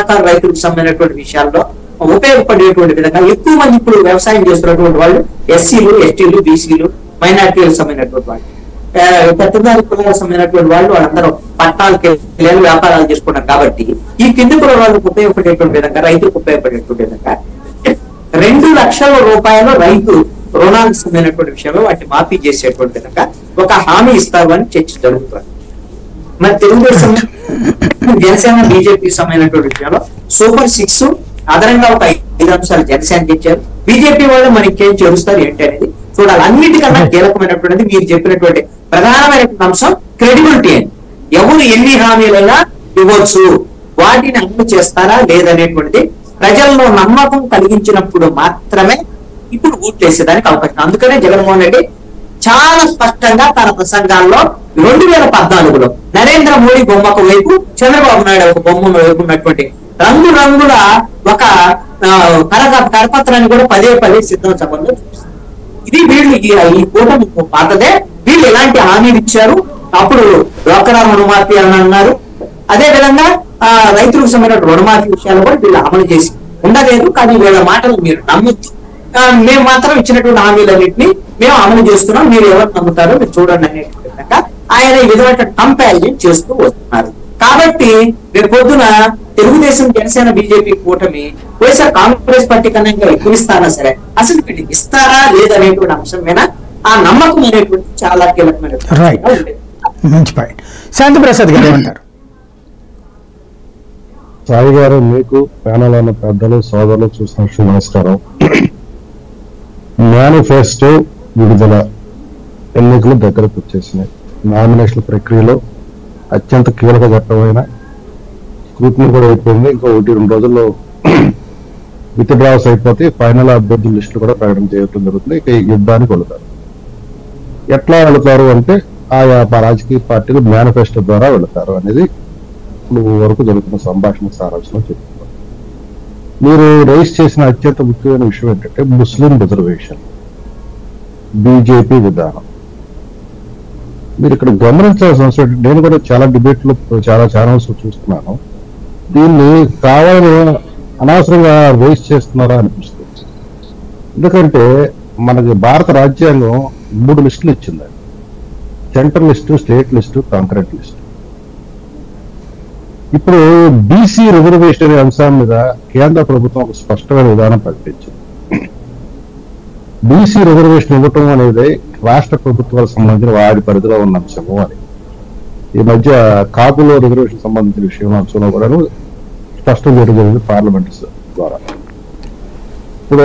సన్నకారు రైతులకు సంబంధించినటువంటి విషయాల్లో ఉపయోగపడేటువంటి విధంగా ఎక్కువ మంది ఇప్పుడు వ్యవసాయం చేస్తున్నటువంటి వాళ్ళు ఎస్సీలు, ఎస్టీలు, బీసీలు, మైనార్టీలకు సంబంధించినటువంటి వాళ్ళు, పెద్దదారి కులాలకు సంబంధించినటువంటి వాళ్ళు వాళ్ళందరూ పట్టణాలకు వెళ్ళి వ్యాపారాలు చేసుకున్నారు. కాబట్టి ఈ కింది కుల వాళ్ళకు ఉపయోగపడేటువంటి విధంగా, రైతులకు ఉపయోగపడేటువంటి విధంగా 2 లక్షల రూపాయలు రైతు రుణాలకు సంబంధించినటువంటి విషయంలో వాటిని మాఫీ చేసేటువంటి విధంగా ఒక హామీ ఇస్తామని చర్చ జరుగుతుంది. మరి తెలుగుదేశం, జనసేన, బీజేపీకి సంబంధించినటువంటి విషయంలో సూపర్ 6 అదనంగా ఒక 5 అంశాలు జనసేనకి ఇచ్చారు. బీజేపీ వాళ్ళు మనకి ఏం చేరుస్తారు ఏంటి అనేది చూడాలి. అన్నిటికన్నా కీలకమైనటువంటిది మీరు చెప్పినటువంటి ప్రధానమైనటువంటి అంశం క్రెడిబిలిటీ అని. ఎవరు ఎన్ని హామీలైనా ఇవ్వచ్చు, వాటిని అమలు చేస్తారా లేదనేటువంటిది ప్రజల్లో నమ్మకం కలిగించినప్పుడు మాత్రమే ఇప్పుడు ఓట్లేసేదానికి అవకాశం. అందుకనే జగన్మోహన్ రెడ్డి చాలా స్పష్టంగా తన ప్రసంగాల్లో 2014లో నరేంద్ర మోడీ బొమ్మకు వైపు, చంద్రబాబు నాయుడు ఒక బొమ్మ వైపు ఉన్నటువంటి రంగుల ఒక కరపత్రాన్ని కూడా పదే సిద్ధం సభలో చూపిస్తారు. ఇది వీళ్ళు ఈ కూటమి పాతదే. వీళ్ళు ఎలాంటి హామీలు ఇచ్చారు, అప్పుడు డ్వాక్రా రుణమాఫీ అని అన్నారు. అదే విధంగా రైతులకు సంబంధించిన రుణమాఫీ విషయాలు కూడా వీళ్ళు అమలు చేసి ఉండలేదు. కానీ వీళ్ళ మాటలు మీరు నమ్మొచ్చు. మేము మాత్రం ఇచ్చినటువంటి హామీలన్నింటినీ మేము అమలు చేస్తున్నాం, మీరు ఎవరు నమ్ముతారో మీరు చూడండి అనేటువంటి విధంగా ఆయన ఈ విధమైన కంపారిజన్ చేస్తూ వస్తున్నారు. కాబట్టి రేపు పొద్దున తెలుగుదేశం, జనసేన, బీజేపీ కూటమి వైఎస్ఆర్ కాంగ్రెస్ పార్టీ కన్నా ఇంకా ఎక్కువ ఇస్తారా సరే, అసలు వీటికి ఇస్తారా లేదనేటువంటి అంశం మీద ఆ నమ్మకం అనేటువంటి చాలా కీలకమైన. శాంతి ప్రసాద్ గారు ఏమంటారు? సాయి గారు, మీకు ప్యానల్ ఉన్న పెద్దలు, సోదరులు చూసినట్టు నమస్కారం. మేనిఫెస్టో విడుదల, ఎన్నికలు దగ్గరకు వచ్చేసినాయి. నామినేషన్ ప్రక్రియలో అత్యంత కీలక ఘట్టమైన స్క్రూటినీ కూడా అయిపోయింది. ఇంకా 1-2 రోజుల్లో విత్ డ్రాస్ అయిపోతే ఫైనల్ అభ్యర్థుల లిస్టులు కూడా ప్రకటన చేయడం జరుగుతుంది. ఇక యుద్ధానికి వెళతారు. ఎట్లా వెళతారు అంటే ఆయా రాజకీయ పార్టీలు మేనిఫెస్టో ద్వారా వెళతారు అనేది ఇప్పుడు వరకు జరుగుతున్న సంభాషణ సారాంశంలో చెప్తున్నారు. మీరు రైజ్ చేసిన అత్యంత ముఖ్యమైన విషయం ఏంటంటే ముస్లిం రిజర్వేషన్, బీజేపీ విధానం. మీరు ఇక్కడ గమనించాల్సిన అవసరం, నేను కూడా చాలా డిబేట్లు, చాలా ఛానల్స్ చూస్తున్నాను. దీన్ని కావాలని అనవసరంగా రైజ్ చేస్తున్నారా అనిపిస్తుంది. ఎందుకంటే మనకి భారత రాజ్యాంగం 3 లిస్టులు ఇచ్చింది. Central list, state list, concrete list. ఇప్పుడు బీసీ రిజర్వేషన్ అనే అంశం మీద కేంద్ర ప్రభుత్వం ఒక స్పష్టమైన విధానం ప్రకటించింది. బీసీ రిజర్వేషన్ ఇవ్వటం అనేది రాష్ట్ర ప్రభుత్వాలకు సంబంధించిన వారి పరిధిలో ఉన్న అంశము అని. ఈ మధ్య కాపులో రిజర్వేషన్ సంబంధించిన విషయం అంశంలో కూడా స్పష్టం చేయడం జరిగింది పార్లమెంట్ ద్వారా. ఇప్పుడు